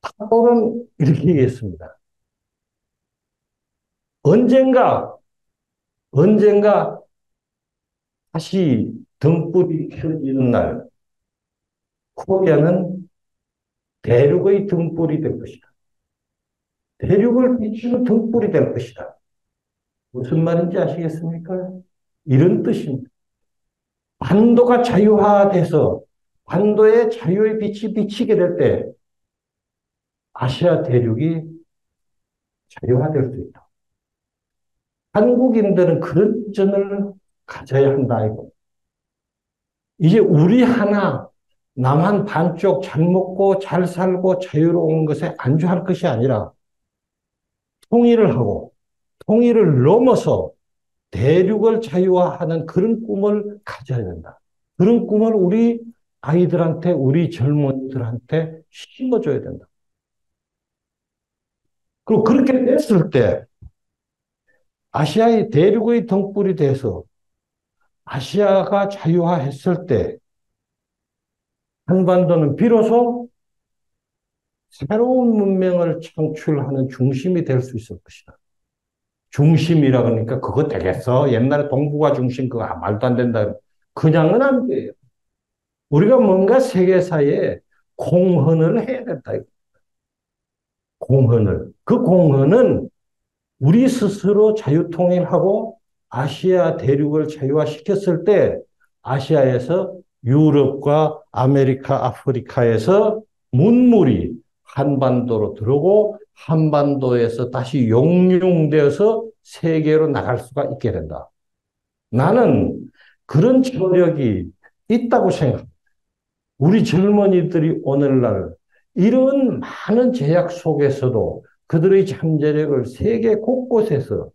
파도는 이렇게 얘기했습니다. 언젠가 다시 등불이 켜지는 날, 코리아는 대륙의 등불이 될 것이다. 대륙을 비추는 등불이 될 것이다. 무슨 말인지 아시겠습니까? 이런 뜻입니다. 반도가 자유화돼서 반도의 자유의 빛이 비치게 될 때 아시아 대륙이 자유화될 수 있다. 한국인들은 그런 비전을 가져야 한다. 이거. 이제 우리 하나 남한 반쪽 잘 먹고 잘 살고 자유로운 것에 안주할 것이 아니라 통일을 하고 통일을 넘어서 대륙을 자유화하는 그런 꿈을 가져야 된다. 그런 꿈을 우리 아이들한테, 우리 젊은이들한테 심어줘야 된다. 그리고 그렇게 됐을 때 아시아의 대륙의 등불이 돼서 아시아가 자유화했을 때 한반도는 비로소 새로운 문명을 창출하는 중심이 될 수 있을 것이다. 중심이라 그러니까 그거 되겠어? 옛날에 동북아 중심 그거 말도 안 된다. 그냥은 안 돼요. 우리가 뭔가 세계사에 공헌을 해야 된다. 공헌을. 그 공헌은 우리 스스로 자유통일하고 아시아 대륙을 자유화시켰을 때 아시아에서 유럽과 아메리카, 아프리카에서 문물이 한반도로 들어오고 한반도에서 다시 용융되어서 세계로 나갈 수가 있게 된다. 나는 그런 저력이 있다고 생각합니다. 우리 젊은이들이 오늘날 이런 많은 제약 속에서도 그들의 잠재력을 세계 곳곳에서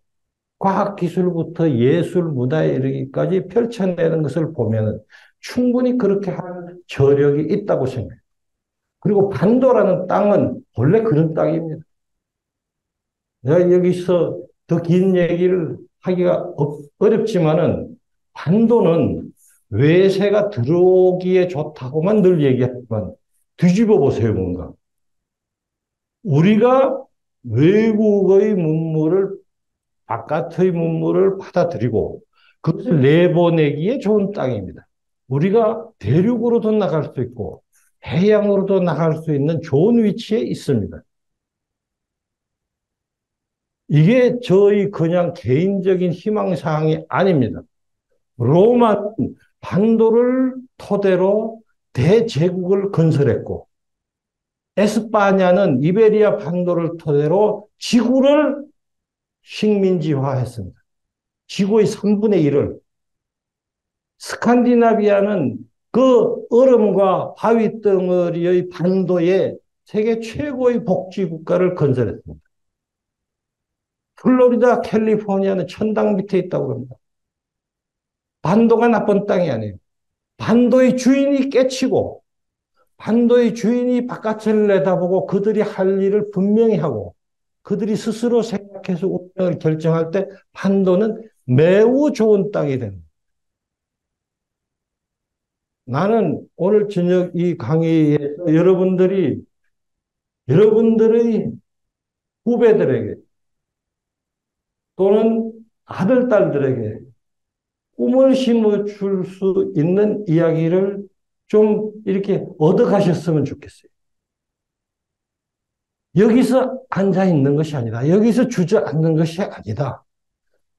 과학기술부터 예술, 문화에 이르기까지 펼쳐내는 것을 보면 충분히 그렇게 할 저력이 있다고 생각해요. 그리고 반도라는 땅은 원래 그런 땅입니다. 내가 여기서 더 긴 얘기를 하기가 어렵지만은 반도는 외세가 들어오기에 좋다고만 늘 얘기하지만 뒤집어 보세요, 뭔가. 우리가 외국의 문물을, 바깥의 문물을 받아들이고 그것을 내보내기에 좋은 땅입니다. 우리가 대륙으로도 나갈 수 있고 해양으로도 나갈 수 있는 좋은 위치에 있습니다. 이게 저희 그냥 개인적인 희망사항이 아닙니다. 로마는 반도를 토대로 대제국을 건설했고 에스파냐는 이베리아 반도를 토대로 지구를 식민지화했습니다. 지구의 3분의 1을. 스칸디나비아는 그 얼음과 바위 덩어리의 반도에 세계 최고의 복지국가를 건설했습니다. 플로리다, 캘리포니아는 천당 밑에 있다고 합니다. 반도가 나쁜 땅이 아니에요. 반도의 주인이 깨치고 반도의 주인이 바깥을 내다보고 그들이 할 일을 분명히 하고 그들이 스스로 생각해서 운명을 결정할 때 반도는 매우 좋은 땅이 됩니다. 나는 오늘 저녁 이 강의에서 여러분들이 여러분들의 후배들에게 또는 아들, 딸들에게 꿈을 심어줄 수 있는 이야기를 좀 이렇게 얻어가셨으면 좋겠어요. 여기서 앉아 있는 것이 아니다. 여기서 주저앉는 것이 아니다.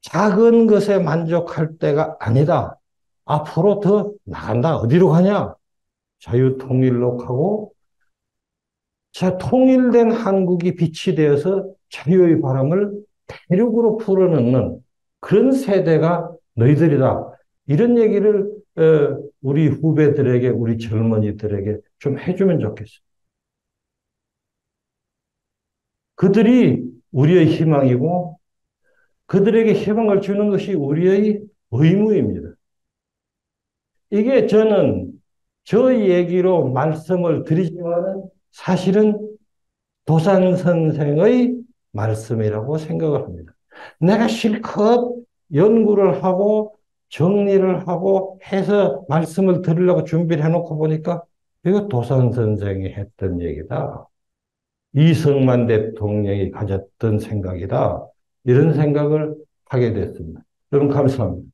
작은 것에 만족할 때가 아니다. 앞으로 더 나간다. 어디로 가냐? 자유통일로 가고, 자, 통일된 한국이 빛이 되어서 자유의 바람을 대륙으로 풀어넣는 그런 세대가 너희들이다. 이런 얘기를 우리 후배들에게, 우리 젊은이들에게 좀 해주면 좋겠어. 그들이 우리의 희망이고 그들에게 희망을 주는 것이 우리의 의무입니다. 이게 저는 저 얘기로 말씀을 드리지만은 사실은 도산 선생의 말씀이라고 생각을 합니다. 내가 실컷 연구를 하고 정리를 하고 해서 말씀을 드리려고 준비를 해놓고 보니까 이거 도산 선생이 했던 얘기다. 이승만 대통령이 가졌던 생각이다. 이런 생각을 하게 됐습니다. 여러분 감사합니다.